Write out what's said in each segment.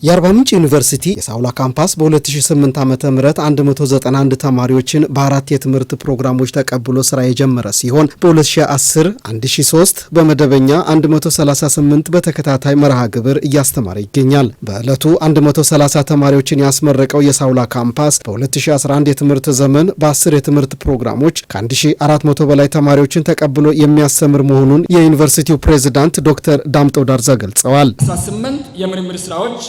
የአርባ ምንጭ ዩኒቨርሲቲ የሳውላ ካምፓስ በ2008 ዓመተ ምህረት 191 ተማሪዎችን በአራት የትምህርት ፕሮግራሞች ተቀብሎ ስራ የጀመረ ሲሆን በ2010 1003 በመደበኛ 138 በተከታታይ መርሃ ግብር እያስተማረ ይገኛል። በዕለቱ 130 ተማሪዎችን ያስመረቀው የሳውላ ካምፓስ በ2011 የትምህርት ዘመን በ10 የትምህርት ፕሮግራሞች ከ1400 በላይ ተማሪዎችን ተቀብሎ የሚያስተምር መሆኑን የዩኒቨርሲቲው ፕሬዝዳንት ዶክተር ዳምጠው ዳርዛ ገልጸዋል። 18 የምርምር ስራዎች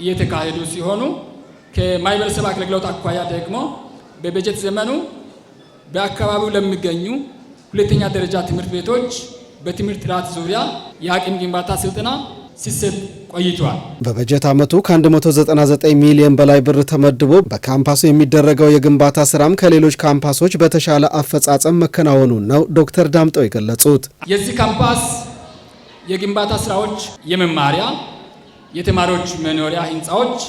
እየተካሄዱ ሲሆኑ ከማህበረሰብ አገልግሎት አኳያ ደግሞ በበጀት ዘመኑ በአካባቢው ለሚገኙ ሁለተኛ ደረጃ ትምህርት ቤቶች በትምህርት ጥራት ዙሪያ የአቅም ግንባታ ስልጠና ሲሰጥ ቆይቷል። በበጀት ዓመቱ ከ199 ሚሊዮን በላይ ብር ተመድቦ በካምፓሱ የሚደረገው የግንባታ ስራም ከሌሎች ካምፓሶች በተሻለ አፈጻጸም መከናወኑን ነው ዶክተር ዳምጠው የገለጹት። የዚህ ካምፓስ የግንባታ ስራዎች የመማሪያ የተማሪዎች መኖሪያ ህንፃዎች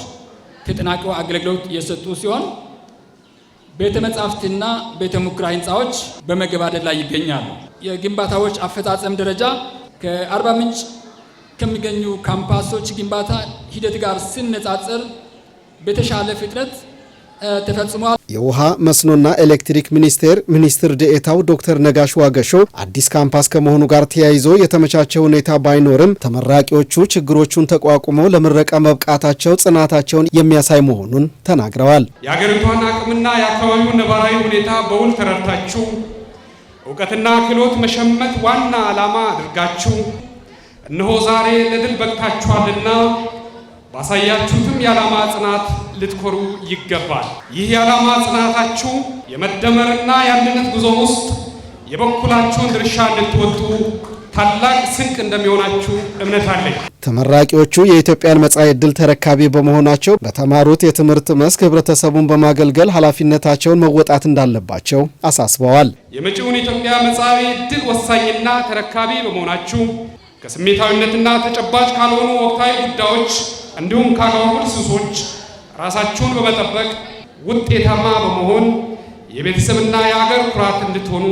ተጠናቀው አገልግሎት እየሰጡ ሲሆን ቤተ መጻሕፍትና ቤተ ሙከራ ህንፃዎች በመገባደድ ላይ ይገኛሉ። የግንባታዎች አፈጻጸም ደረጃ ከአርባ ምንጭ ከሚገኙ ካምፓሶች ግንባታ ሂደት ጋር ሲነጻጸር በተሻለ ፍጥነት ተፈጽሟል። የውሃ መስኖና ኤሌክትሪክ ሚኒስትር ዴኤታው ዶክተር ነጋሽ ዋገሾ አዲስ ካምፓስ ከመሆኑ ጋር ተያይዞ የተመቻቸ ሁኔታ ባይኖርም ተመራቂዎቹ ችግሮቹን ተቋቁመው ለምረቃ መብቃታቸው ጽናታቸውን የሚያሳይ መሆኑን ተናግረዋል። የሀገሪቷን አቅምና የአካባቢውን ነባራዊ ሁኔታ በውል ተረድታችሁ እውቀትና ክህሎት መሸመት ዋና ዓላማ አድርጋችሁ እነሆ ዛሬ ለድል በቅታችኋልና ባሳያችሁትም የዓላማ ጽናት ልትኮሩ ይገባል። ይህ የዓላማ ጽናታችሁ የመደመርና የአንድነት ጉዞ ውስጥ የበኩላችሁን ድርሻ እንድትወጡ ታላቅ ስንቅ እንደሚሆናችሁ እምነት አለኝ። ተመራቂዎቹ የኢትዮጵያን መጻኢ ዕድል ተረካቢ በመሆናቸው በተማሩት የትምህርት መስክ ህብረተሰቡን በማገልገል ኃላፊነታቸውን መወጣት እንዳለባቸው አሳስበዋል። የመጪውን ኢትዮጵያ መጻኢ ዕድል ወሳኝና ተረካቢ በመሆናችሁ ከስሜታዊነትና ተጨባጭ ካልሆኑ ወቅታዊ ጉዳዮች እንዲሁም ካለዋወድ ሱሶች ራሳችሁን በመጠበቅ ውጤታማ በመሆን የቤተሰብና የሀገር ኩራት እንድትሆኑ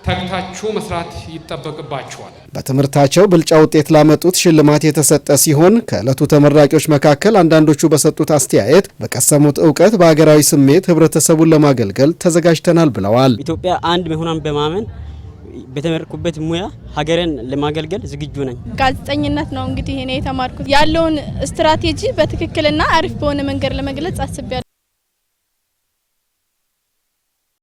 ተግታችሁ መስራት ይጠበቅባችኋል። በትምህርታቸው ብልጫ ውጤት ላመጡት ሽልማት የተሰጠ ሲሆን ከዕለቱ ተመራቂዎች መካከል አንዳንዶቹ በሰጡት አስተያየት በቀሰሙት እውቀት በሀገራዊ ስሜት ህብረተሰቡን ለማገልገል ተዘጋጅተናል ብለዋል። ኢትዮጵያ አንድ መሆኗን በማመን በተመረኩበት ሙያ ሀገርን ለማገልገል ዝግጁ ነኝ። ጋዜጠኝነት ነው እንግዲህ እኔ የተማርኩት ያለውን ስትራቴጂ በትክክልና አሪፍ በሆነ መንገድ ለመግለጽ አስቤያለሁ።